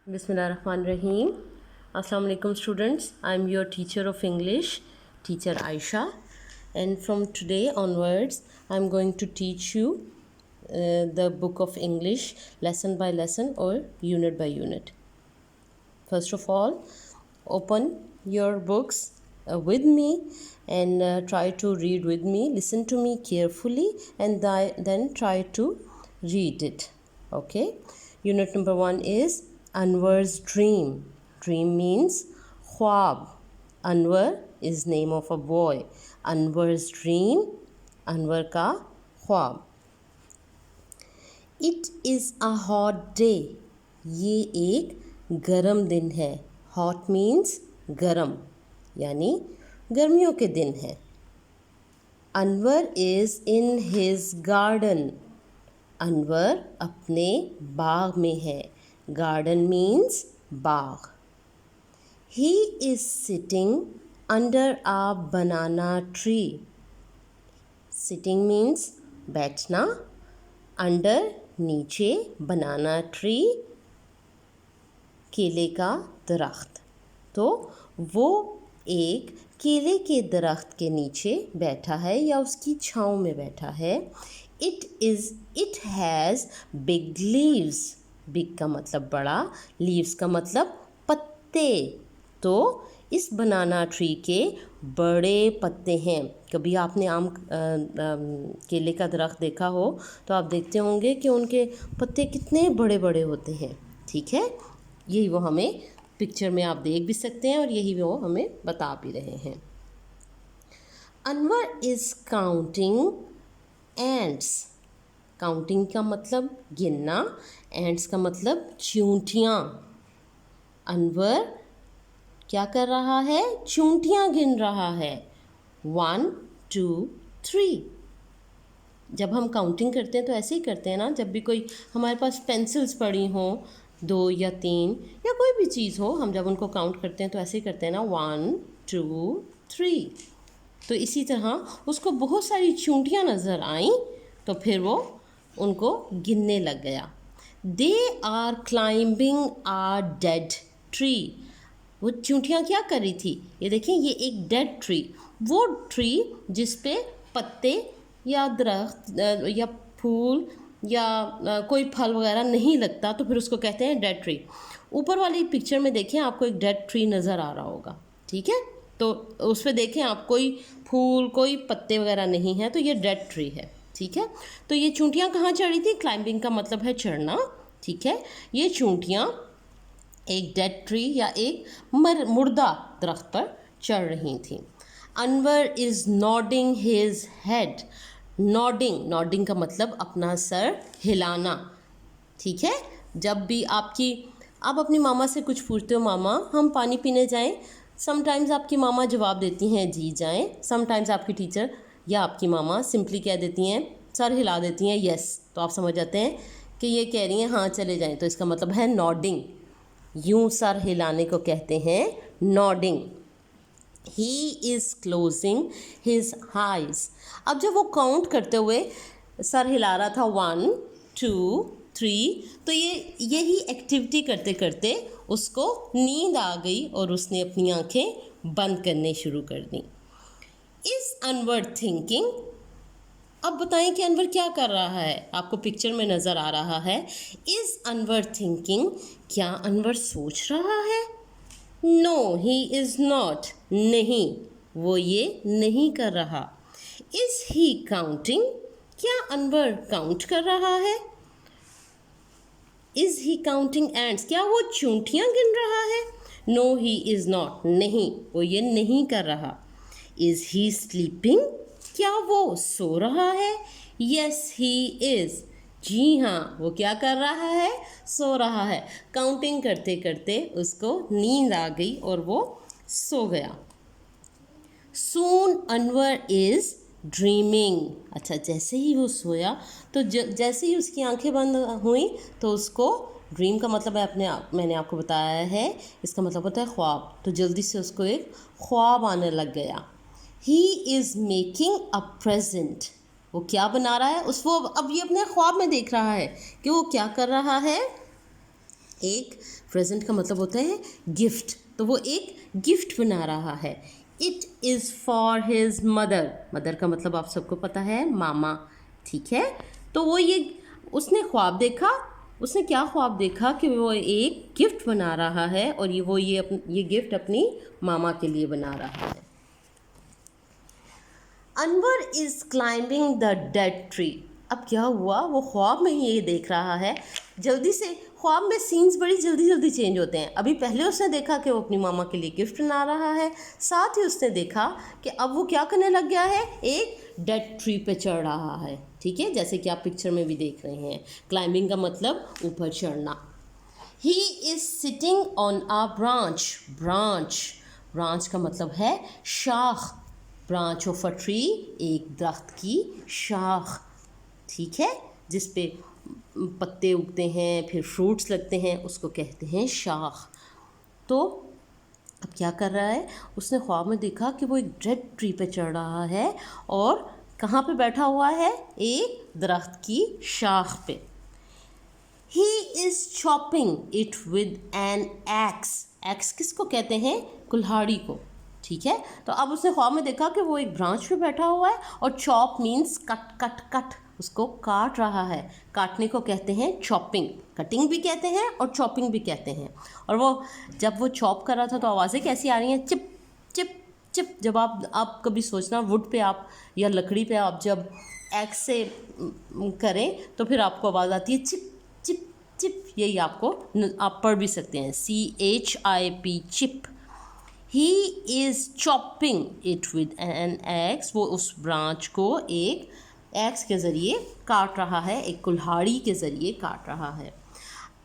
Bismillahirrahmanirrahim. Assalamu alaikum students. I'm your teacher of English, teacher Aisha, and from today onwards I'm going to teach you the book of English lesson by lesson or unit by unit. First of all, open your books with me and try to read with me. Listen to me carefully and then try to read it. Okay? Unit number 1 is Anwar's dream. Dream means ख्वाब. Anwar is name of a boy. Anwar's dream, Anwar का ख्वाब. It is a hot day. ये एक गरम दिन है. Hot means गरम, यानी गर्मियों के दिन है. Anwar is in his garden. Anwar अपने बाग में है. Garden means Bagh. He is sitting under a banana tree. Sitting means बैठना. Under नीचे banana tree केले का दरख्त. तो वो एक केले के दरख्त के नीचे बैठा है या उसकी छाँव में बैठा है. It has big leaves. Big का मतलब बड़ा, लीव्स का मतलब पत्ते. तो इस बनाना ट्री के बड़े पत्ते हैं. कभी आपने केले का दरख्त देखा हो तो आप देखते होंगे कि उनके पत्ते कितने बड़े बड़े होते हैं. ठीक है, यही वो हमें पिक्चर में आप देख भी सकते हैं और यही वो हमें बता भी रहे हैं. Anwar is counting ants. Counting का मतलब गिनना, एंट्स का मतलब चींटियाँ. अनवर क्या कर रहा है? चींटियाँ गिन रहा है. 1 2 3. जब हम काउंटिंग करते हैं तो ऐसे ही करते हैं ना. जब भी कोई हमारे पास पेंसिल्स पड़ी हों, 2 या 3 या कोई भी चीज़ हो, हम जब उनको काउंट करते हैं तो ऐसे ही करते हैं ना. 1 2 3. तो इसी तरह उसको बहुत सारी चींटियाँ नज़र आईं तो फिर वो उनको गिनने लग गया. They are climbing a dead tree. वो चींटियाँ क्या कर रही थी? ये देखें, ये एक डेड ट्री. वो ट्री जिस पे पत्ते या दरख्त या फूल या कोई फल वगैरह नहीं लगता, तो फिर उसको कहते हैं डेड ट्री. ऊपर वाली पिक्चर में देखें, आपको एक डेड ट्री नज़र आ रहा होगा. ठीक है, तो उस पर देखें आप, कोई फूल कोई पत्ते वगैरह नहीं है, तो ये डेड ट्री है. ठीक है, तो ये चींटियाँ कहाँ चढ़ रही थी? क्लाइंबिंग का मतलब है चढ़ना. ठीक है, ये चींटियाँ एक डेड ट्री या एक मुर्दा दरख्त पर चढ़ रही थी. Anwar is nodding his head. Nodding का मतलब अपना सर हिलाना. ठीक है, जब भी आप अपनी मामा से कुछ पूछते हो, मामा हम पानी पीने जाएं, समटाइम्स आपकी मामा जवाब देती हैं जी जाएं. समटाइम्स आपकी टीचर या आपकी मामा सिंपली कह देती हैं, सर हिला देती हैं यस. तो आप समझ जाते हैं कि ये कह रही हैं हाँ चले जाएं. तो इसका मतलब है नॉडिंग. यूं सर हिलाने को कहते हैं nodding. He is closing his eyes. अब जब वो काउंट करते हुए सर हिला रहा था 1 2 3, तो यही एक्टिविटी करते करते उसको नींद आ गई और उसने अपनी आंखें बंद करने शुरू कर दी. Is Anwar thinking. अब बताएं कि अनवर क्या कर रहा है? आपको पिक्चर में नज़र आ रहा है. Is Anwar thinking. क्या अनवर सोच रहा है? No he is not. नहीं, वो ये नहीं कर रहा. Is he counting. क्या अनवर काउंट कर रहा है? Is he counting ants. क्या वो चींटियाँ गिन रहा है? No he is not. नहीं, वो ये नहीं कर रहा. Is he sleeping. क्या वो सो रहा है? Yes he is. जी हाँ, वो क्या कर रहा है? सो रहा है. काउंटिंग करते करते उसको नींद आ गई और वो सो गया. सून अनवर इज़ ड्रीमिंग. अच्छा, जैसे ही वो सोया तो जैसे ही उसकी आंखें बंद हुई तो उसको, ड्रीम का मतलब है मैंने आपको बताया है, इसका मतलब होता है ख्वाब. तो जल्दी से उसको एक ख्वाब आने लग गया. He is making a present. वो क्या बना रहा है? वो अब ये अपने ख्वाब में देख रहा है कि वो क्या कर रहा है. एक प्रेजेंट का मतलब होता है गिफ्ट, तो वो एक गिफ्ट बना रहा है। It is for his mother, mother का मतलब आप सबको पता है मामा, ठीक है। तो वो ये उसने ख्वाब देखा, उसने क्या ख्वाब देखा कि वो एक गिफ्ट बना रहा है और ये गिफ्ट अपनी मामा के लिए बना रहा है। Anwar is climbing the dead tree. अब क्या हुआ, वो ख्वाब में ही ये देख रहा है, जल्दी से ख्वाब में सीन्स बड़ी जल्दी जल्दी चेंज होते हैं। अभी पहले उसने देखा कि वो अपनी मामा के लिए गिफ्ट बना रहा है, साथ ही उसने देखा कि अब वो क्या करने लग गया है, एक डेड ट्री पे चढ़ रहा है, ठीक है, जैसे कि आप पिक्चर में भी देख रहे हैं। क्लाइंबिंग का मतलब ऊपर चढ़ना। He is sitting on a branch, branch, branch का मतलब है शाख, ब्रांच ऑफ अ ट्री, एक दरख्त की शाख, ठीक है, जिस पे पत्ते उगते हैं फिर फ्रूट्स लगते हैं, उसको कहते हैं शाख। तो अब क्या कर रहा है, उसने ख्वाब में देखा कि वो एक डेड ट्री पे चढ़ रहा है और कहाँ पे बैठा हुआ है, एक दरख्त की शाख पे। He is chopping it with an axe, axe किसको कहते हैं, कुल्हाड़ी को, ठीक है। तो अब उसने ख्वाब में देखा कि वो एक ब्रांच पे बैठा हुआ है और chop means cut cut cut, उसको काट रहा है, काटने को कहते हैं चॉपिंग, कटिंग भी कहते हैं और चॉपिंग भी कहते हैं। और वो जब वो चॉप कर रहा था तो आवाज़ें कैसी आ रही हैं, चिप चिप चिप। जब आप कभी सोचना वुड पे आप या लकड़ी पे आप जब एक्स से करें तो फिर आपको आवाज़ आती है चिप चिप चिप, यही आप पढ़ भी सकते हैं, CHIP, chip. He is chopping it with an axe, वो उस ब्रांच को एक एक्स के ज़रिए काट रहा है, एक कुल्हाड़ी के ज़रिए काट रहा है।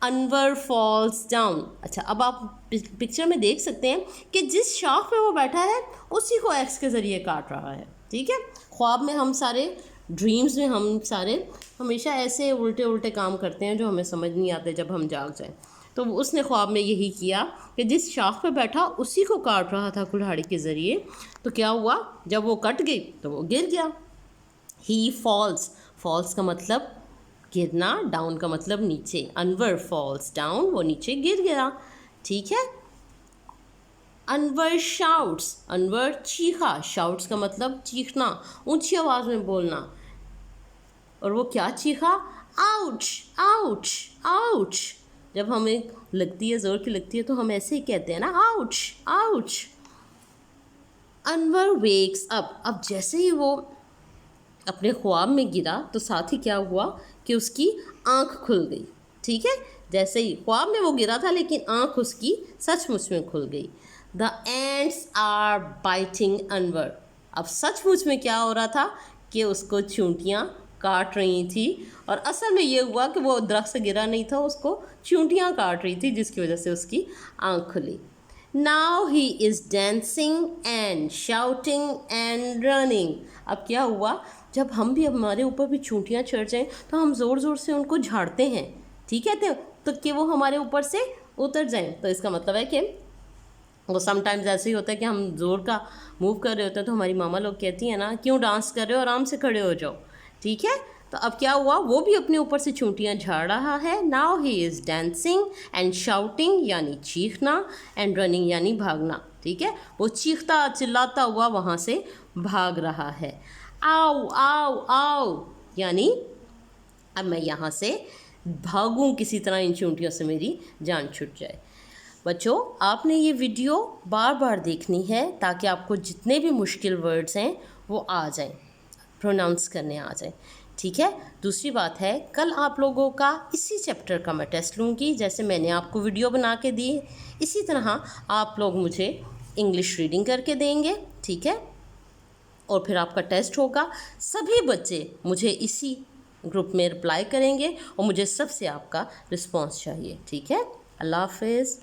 Anwar falls down. अच्छा, अब आप पिक्चर में देख सकते हैं कि जिस शाख पे वो बैठा है उसी को एक्स के ज़रिए काट रहा है, ठीक है। ख्वाब में हम सारे, ड्रीम्स में हम सारे हमेशा ऐसे उल्टे उल्टे काम करते हैं जो हमें समझ नहीं आते जब हम जाग जाएं। तो उसने ख्वाब में यही किया कि जिस शाख पे बैठा उसी को काट रहा था कुल्हाड़ी के ज़रिए। तो क्या हुआ, जब वो कट गई तो वो गिर गया। ही फॉल्स, फॉल्स का मतलब गिरना, डाउन का मतलब नीचे। अनवर फॉल्स डाउन, वो नीचे गिर गया, ठीक है। अनवर शाउट्स, अनवर चीखा, शाउट्स का मतलब चीखना, ऊंची आवाज़ में बोलना। और वो क्या चीखा, आउच आउच आउच। जब हमें लगती है, ज़ोर की लगती है, तो हम ऐसे ही कहते हैं ना, ouch ouch. Anwar wakes up, अब जैसे ही वो अपने ख्वाब में गिरा तो साथ ही क्या हुआ कि उसकी आँख खुल गई, ठीक है। जैसे ही ख्वाब में वो गिरा था लेकिन आँख उसकी सचमुच में खुल गई। The ants are biting Anwar, अब सचमुच में क्या हो रहा था कि उसको चींटियाँ काट रही थी, और असल में ये हुआ कि वो दरख्त से गिरा नहीं था, उसको चींटियाँ काट रही थी जिसकी वजह से उसकी आँख खुली। Now he is dancing and shouting and running. अब क्या हुआ, जब हम भी, हमारे ऊपर भी चींटियाँ चढ़ जाएं तो हम ज़ोर ज़ोर से उनको झाड़ते हैं, ठीक है, तो कि वो हमारे ऊपर से उतर जाएं। तो इसका मतलब है कि वो समटाइम्स ऐसे ही होता है कि हम ज़ोर का मूव कर रहे होते हैं तो हमारी मामा लोग कहती हैं ना, क्यों डांस कर रहे हो, आराम से खड़े हो जाओ, ठीक है। तो अब क्या हुआ, वो भी अपने ऊपर से चींटियाँ झाड़ रहा है। Now he is dancing and shouting यानी चीखना, एंड रनिंग यानी भागना, ठीक है। वो चीखता चिल्लाता हुआ वहाँ से भाग रहा है। आओ आओ आओ यानी अब मैं यहाँ से भागूं किसी तरह, इन चींटियों से मेरी जान छूट जाए। बच्चों, आपने ये वीडियो बार बार देखनी है ताकि आपको जितने भी मुश्किल वर्ड्स हैं वो आ जाएं, प्रोनाउंस करने आ जाएं, ठीक है। दूसरी बात है, कल आप लोगों का इसी चैप्टर का मैं टेस्ट लूँगी, जैसे मैंने आपको वीडियो बना के दी, इसी तरह आप लोग मुझे इंग्लिश रीडिंग करके देंगे, ठीक है। और फिर आपका टेस्ट होगा। सभी बच्चे मुझे इसी ग्रुप में रिप्लाई करेंगे और मुझे सबसे आपका रिस्पॉन्स चाहिए, ठीक है। अल्लाह हाफिज़।